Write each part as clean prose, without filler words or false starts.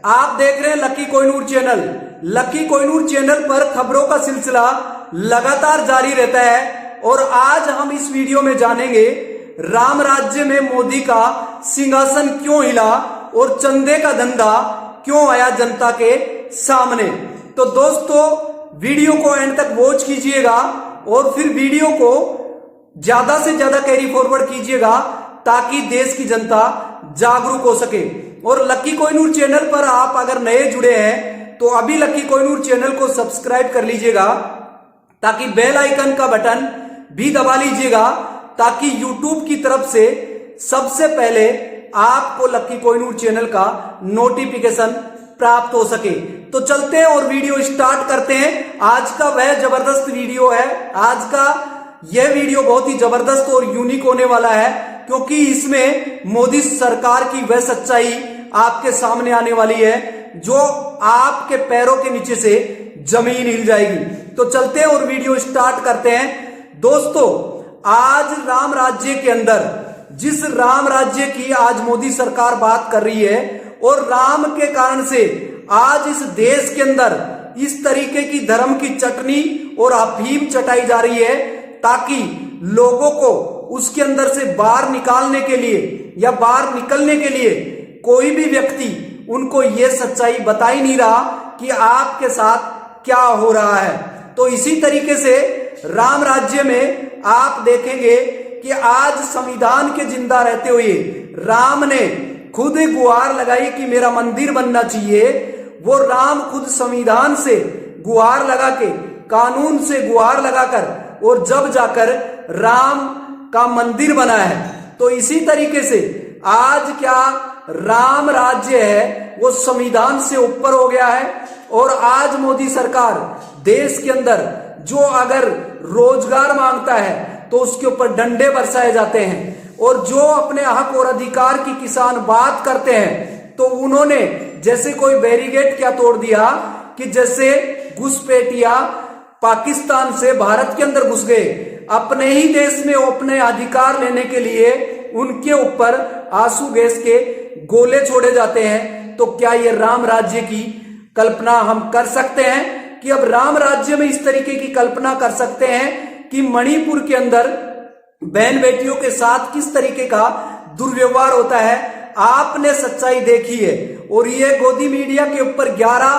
आप देख रहे हैं lucky Kohinoor channel. Lucky Kohinoor channel पर खबरों का सिलसिला लगातार जारी रहता है और आज हम इस वीडियो में जानेंगे राम राज्य में मोदी का सिंहासन क्यों हिला और चंदे का धंधा क्यों आया जनता के सामने। तो दोस्तों वीडियो को एंड तक वॉच कीजिएगा और फिर वीडियो को ज्यादा से ज्यादा कैरी फॉरवर्ड कीजिएगा ताकि देश की जनता जागरूक हो सके। और लकी कोहिनूर चैनल पर आप अगर नए जुड़े हैं तो अभी लकी कोहिनूर चैनल को सब्सक्राइब कर लीजिएगा ताकि बेल आइकन का बटन भी दबा लीजिएगा ताकि यूट्यूब की तरफ से सबसे पहले आपको लकी कोहिनूर चैनल का नोटिफिकेशन प्राप्त हो सके। तो चलते हैं और वीडियो स्टार्ट करते हैं। आज का वह जबरदस्त वीडियो है। आज का यह वीडियो बहुत ही जबरदस्त और यूनिक होने वाला है क्योंकि इसमें मोदी सरकार की वह सच्चाई आपके सामने आने वाली है जो आपके पैरों के नीचे से जमीन हिल जाएगी। तो चलते हैं और वीडियो स्टार्ट करते हैं। दोस्तों आज राम राज्य के अंदर जिस राम राज्य की आज मोदी सरकार बात कर रही है और राम के कारण से आज इस देश के अंदर इस तरीके की धर्म की चटनी और अफीम चटाई जा रही है ताकि लोगों को उसके अंदर से बाहर निकालने के लिए या बाहर निकलने के लिए कोई भी व्यक्ति उनको ये सच्चाई बता ही नहीं रहा कि आपके साथ क्या हो रहा है। तो इसी तरीके से राम राज्य में आप देखेंगे कि आज संविधान के जिंदा रहते हुए राम ने खुद गुहार लगाई कि मेरा मंदिर बनना चाहिए। वो राम खुद संविधान से गुहार लगा के कानून से गुहार लगाकर और जब जाकर राम का मंदिर बना है। तो इसी तरीके से आज क्या राम राज्य है वो संविधान से ऊपर हो गया है और आज मोदी सरकार देश के अंदर जो अगर रोजगार मांगता है तो उसके ऊपर डंडे बरसाए जाते हैं और जो अपने हक और अधिकार की किसान बात करते हैं तो उन्होंने जैसे कोई बैरिकेड क्या तोड़ दिया कि जैसे घुसपैठिया पाकिस्तान से भारत के अंदर घुस गए अपने ही देश में अपने अधिकार लेने के लिए उनके ऊपर आंसू गैस के गोले छोड़े जाते हैं। तो क्या ये राम राज्य की कल्पना हम कर सकते हैं कि अब राम राज्य में इस तरीके की कल्पना कर सकते हैं कि मणिपुर के अंदर बहन बेटियों के साथ किस तरीके का दुर्व्यवहार होता है। आपने सच्चाई देखी है और ये गोदी मीडिया के ऊपर 11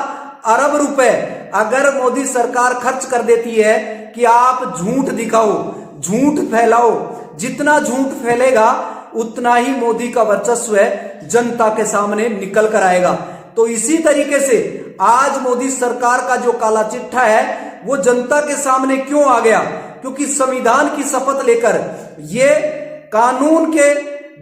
अरब रुपए अगर मोदी सरकार खर्च कर देती है कि आप झूठ दिखाओ झूठ फैलाओ, जितना झूठ फैलेगा उतना ही मोदी का वर्चस्व जनता के सामने निकल कर आएगा। तो इसी तरीके से आज मोदी सरकार का जो काला चिट्ठा है वो जनता के सामने क्यों आ गया, क्योंकि संविधान की शपथ लेकर ये कानून के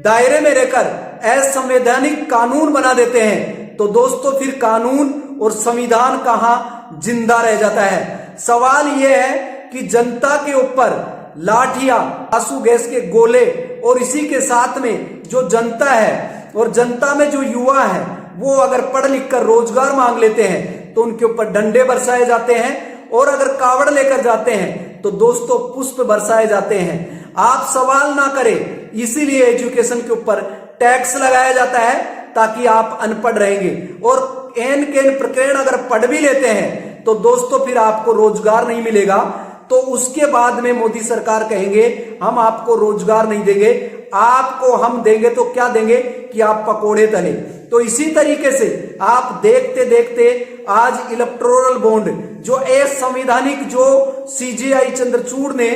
दायरे में रहकर असंवैधानिक कानून बना देते हैं। तो दोस्तों फिर कानून और संविधान कहां जिंदा रह जाता है। सवाल यह है कि जनता के ऊपर लाठियां आंसू गैस के गोले और इसी के साथ में जो जनता है और जनता में जो युवा है वो अगर पढ़ लिख कर रोजगार मांग लेते हैं तो उनके ऊपर डंडे बरसाए जाते हैं और अगर कावड़ लेकर जाते हैं तो दोस्तों पुष्प बरसाए जाते हैं। आप सवाल ना करें, इसीलिए एजुकेशन के ऊपर टैक्स लगाया जाता है ताकि आप अनपढ़ रहेंगे और एन केन प्रकरण अगर पढ़ भी लेते हैं तो दोस्तों फिर आपको रोजगार नहीं मिलेगा। तो उसके बाद में मोदी सरकार कहेंगे हम आपको रोजगार नहीं देंगे, आपको हम देंगे तो क्या देंगे कि आप पकोड़े तले। तो इसी तरीके से आप देखते देखते आज इलेक्टोरल बॉन्ड जो असंवैधानिक जो सीजेआई चंद्रचूड़ ने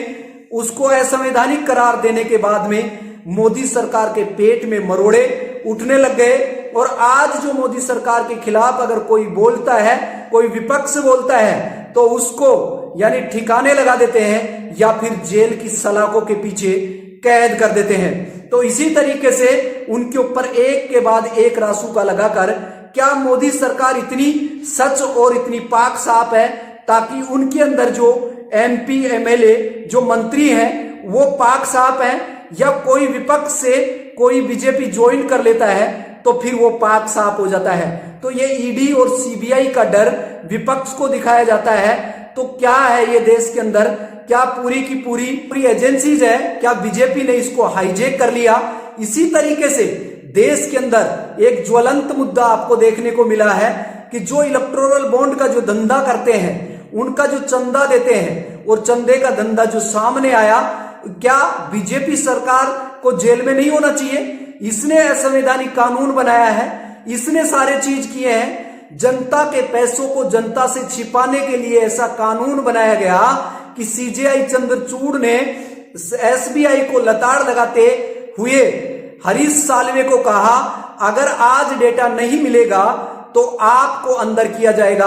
उसको असंवैधानिक करार देने के बाद में मोदी सरकार के पेट में मरोड़े उठने लग गए और आज जो मोदी सरकार के खिलाफ अगर कोई बोलता है, कोई विपक्ष बोलता है तो उसको यानी ठिकाने लगा देते हैं या फिर जेल की सलाखों के पीछे कैद कर देते हैं। तो इसी तरीके से उनके ऊपर एक के बाद एक रासुका लगाकर क्या मोदी सरकार इतनी सच और इतनी पाक साफ है ताकि उनके अंदर जो एमपी एमएलए जो मंत्री हैं वो पाक साफ हैं या कोई विपक्ष से कोई बीजेपी ज्वाइन कर लेता है तो फिर वो पाक साफ हो जाता है। तो ये ईडी और सीबीआई का डर विपक्ष को दिखाया जाता है। तो क्या है ये देश के अंदर, क्या पूरी की पूरी एजेंसीज है, क्या बीजेपी ने इसको हाईजैक कर लिया। इसी तरीके से देश के अंदर एक ज्वलंत मुद्दा आपको देखने को मिला है कि जो इलेक्टोरल बॉन्ड का जो धंधा करते हैं, उनका जो चंदा देते हैं और चंदे का धंधा जो सामने आया, क्या बीजेपी सरकार को जेल में नहीं होना चाहिए? इसने असंवैधानिक कानून बनाया है, इसने सारे चीज किए हैं। जनता के पैसों को जनता से छिपाने के लिए ऐसा कानून बनाया गया कि सीजेआई चंद्रचूड़ ने एसबीआई को लताड़ लगाते हुए हरीश साल्वे को कहा, अगर आज डेटा नहीं मिलेगा तो आपको अंदर किया जाएगा,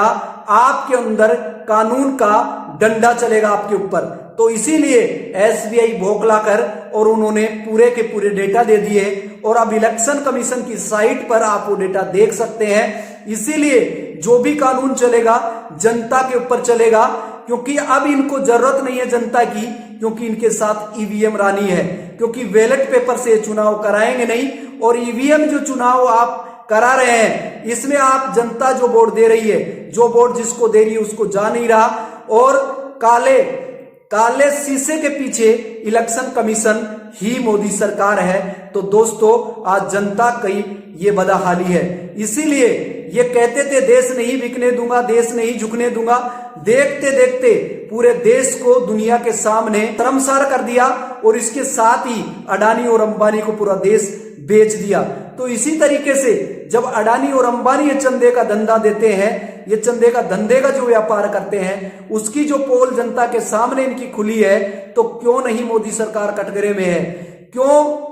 आपके अंदर कानून का डंडा चलेगा आपके ऊपर। तो इसीलिए एसबीआई भौंकला कर और उन्होंने पूरे के पूरे डेटा दे दिए और अब इलेक्शन कमीशन की साइट पर आप वो डेटा देख सकते हैं। इसीलिए जो भी कानून चलेगा जनता के ऊपर चलेगा, क्योंकि अब इनको जरूरत नहीं है जनता की, क्योंकि इनके साथ ईवीएम रानी है, क्योंकि बैलेट पेपर से चुनाव कराएंगे नहीं। और ईवीएम जो चुनाव आप करा रहे हैं, इसमें आप जनता जो वोट दे रही है, जो वोट जिसको दे रही है उसको जा नहीं रहा, और काले शीशे के पीछे इलेक्शन कमीशन ही मोदी सरकार है। तो दोस्तों, आज जनता की ये बदहाली है। इसीलिए ये कहते थे देश नहीं बिकने दूंगा, देश नहीं झुकने दूंगा। देखते देखते पूरे देश को दुनिया के सामने शर्मसार कर दिया और इसके साथ ही अडानी और अंबानी को पूरा देश बेच दिया। तो इसी तरीके से जब अडानी और अंबानी ये चंदे का धंधा देते हैं, ये चंदे का धंधे का जो व्यापार करते हैं, उसकी जो पोल जनता के सामने इनकी खुली है, तो क्यों नहीं मोदी सरकार कटघरे में है? क्यों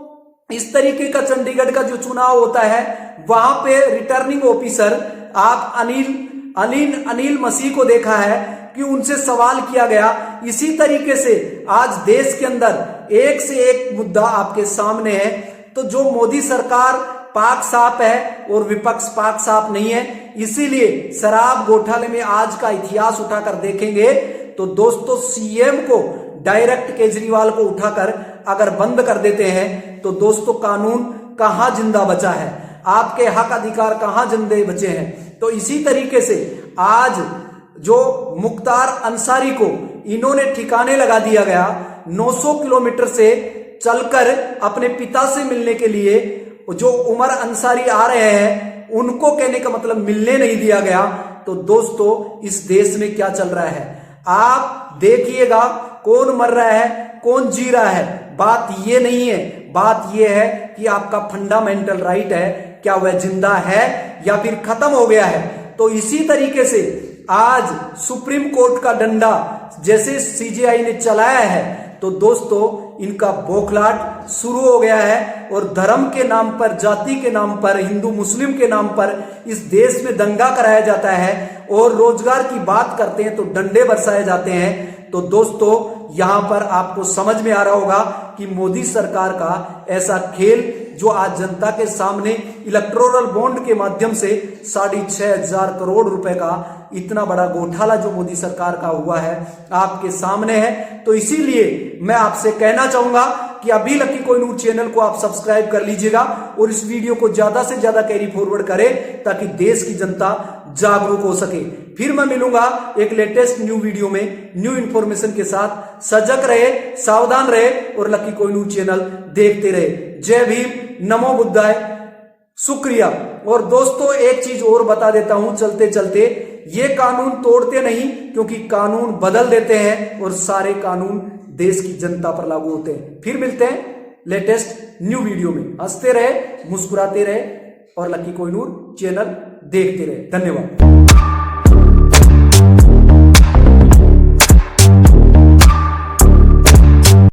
इस तरीके का चंडीगढ़ का जो चुनाव होता है, वहां पे रिटर्निंग ऑफिसर आप अनिल मसीह को देखा है कि उनसे सवाल किया गया। इसी तरीके से आज देश के अंदर एक से एक मुद्दा आपके सामने है। तो जो मोदी सरकार पाक साफ है और विपक्ष पाक साफ नहीं है। इसीलिए शराब घोटाले में आज का इतिहास उठाकर देखेंगे तो दोस्तों, सीएम को डायरेक्ट केजरीवाल को उठाकर अगर बंद कर देते हैं तो दोस्तों, कानून कहां जिंदा बचा है? आपके हक अधिकार कहां जिंदे बचे हैं? तो इसी तरीके से आज जो मुख्तार अंसारी को इन्होंने ठिकाने लगा दिया गया, 900 किलोमीटर से चलकर अपने पिता से मिलने के लिए जो उमर अंसारी आ रहे हैं, उनको कहने का मतलब मिलने नहीं दिया गया। तो दोस्तों, इस देश में क्या चल रहा है आप देखिएगा। कौन मर रहा है, कौन जी रहा है, बात ये नहीं है। बात ये है कि आपका फंडामेंटल राइट है, क्या वह जिंदा है या फिर खत्म हो गया है? तो इसी तरीके से आज सुप्रीम कोर्ट का डंडा जैसे सीजेआई ने चलाया है, तो दोस्तों, इनका बौखलाहट शुरू हो गया है और धर्म के नाम पर, जाति के नाम पर, हिंदू मुस्लिम के नाम पर इस देश में दंगा कराया जाता है और रोजगार की बात करते हैं तो डंडे बरसाए जाते हैं। तो दोस्तों, यहां पर आपको समझ में आ रहा होगा कि मोदी सरकार का ऐसा खेल जो आज जनता के सामने इलेक्टोरल बॉन्ड के माध्यम से 6,500 करोड़ रुपए का इतना बड़ा घोटाला जो मोदी सरकार का हुआ है, आपके सामने है। तो इसीलिए मैं आपसे कहना चाहूंगा कि अभी लकी कोहिनूर चैनल को आप सब्सक्राइब कर लीजिएगा और इस वीडियो को ज्यादा से ज्यादा कैरी फॉरवर्ड करें ताकि देश की जनता जागरूक हो सके। फिर मैं मिलूंगा एक लेटेस्ट न्यू वीडियो में न्यू इंफॉर्मेशन के साथ। सजग रहे, सावधान रहे और लकी कोहिनूर चैनल देखते रहे। जय भीम, नमो बुद्धाय, शुक्रिया। और दोस्तों, एक चीज और बता देता हूं चलते चलते, ये कानून तोड़ते नहीं, क्योंकि कानून बदल देते हैं और सारे कानून देश की जनता पर लागू होते हैं। फिर मिलते हैं लेटेस्ट न्यू वीडियो में। हंसते रहे, मुस्कुराते रहे और लकी कोहिनूर चैनल देखते रहे। धन्यवाद।